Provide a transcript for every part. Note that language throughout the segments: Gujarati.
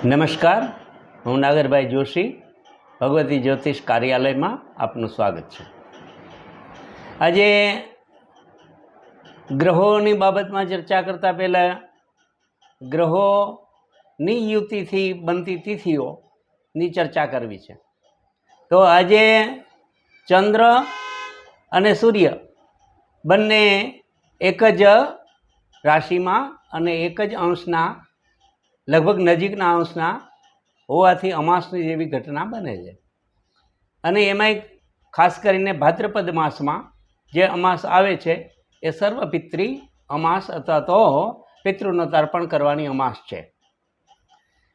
નમસ્કાર, હું નાગરભાઈ જોશી, ભગવતી જ્યોતિષ કાર્યાલયમાં આપનું સ્વાગત છે. આજે ગ્રહોની બાબતમાં ચર્ચા કરતાં પહેલાં ગ્રહોની યુતિથી બનતી તિથિઓની ચર્ચા કરવી છે. તો આજે ચંદ્ર અને સૂર્ય બંને એક જ રાશિમાં અને એક જ અંશના લગભગ નજીકના અંશના હોવાથી અમાસની જેવી ઘટના બને છે. અને એમાંય ખાસ કરીને ભાદ્રપદ માસમાં જે અમાસ આવે છે એ સર્વપિત્રી અમાસ અથવા તો પિતૃનું તર્પણ કરવાની અમાસ છે.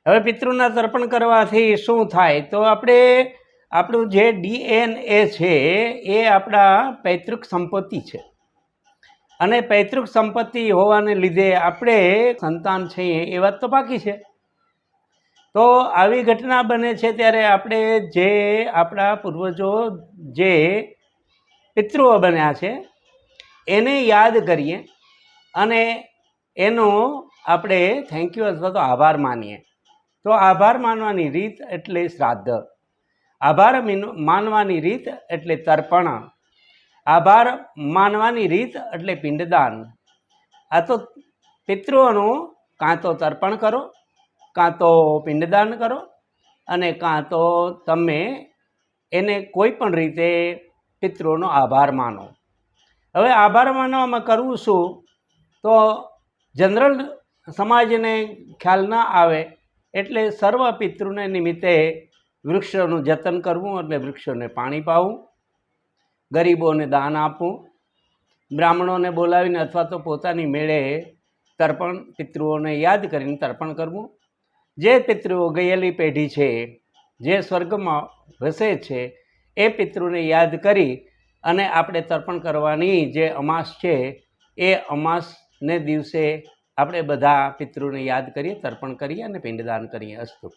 હવે પિતૃના તર્પણ કરવાથી શું થાય? તો આપણું જે DNA છે એ આપણા પૈતૃક સંપત્તિ છે, અને પૈતૃક સંપત્તિ હોવાને લીધે આપણે સંતાન છે એ વાત તો બાકી છે. તો આવી ઘટના બને છે ત્યારે આપણે જે આપણા પૂર્વજો જે પિતૃઓ બન્યા છે એને યાદ કરીએ અને એનો આપણે થેન્ક યુ અથવા તો આભાર માનીએ. તો આભાર માનવાની રીત એટલે શ્રાદ્ધ, આભાર માનવાની રીત એટલે તર્પણ, આભાર માનવાની રીત એટલે પિંડદાન. આ તો પિતૃઓનું કાં તો તર્પણ કરો, કાં તો પિંડદાન કરો, અને કાં તો તમે એને કોઈ પણ રીતે પિતૃઓનો આભાર માનો. હવે આભાર માનવામાં કરવું શું? તો જનરલ સમાજને ખ્યાલ ના આવે એટલે સર્વ પિતૃને નિમિત્તે વૃક્ષોનું જતન કરવું, એટલે વૃક્ષોને પાણી પાવું, ગરીબોને દાન આપવું, બ્રાહ્મણોને બોલાવીને અથવા તો પોતાની મેળે તર્પણ, પિતૃઓને યાદ કરીને તર્પણ કરવું. જે પિતૃઓ ગયેલી પેઢી છે, જે સ્વર્ગમાં વસે છે, એ પિતૃને યાદ કરી અને આપણે તર્પણ કરવાની જે અમાસ છે એ અમાસને દિવસે આપણે બધા પિતૃને યાદ કરીએ, તર્પણ કરીએ અને પિંડદાન કરીએ. અસ્તુ.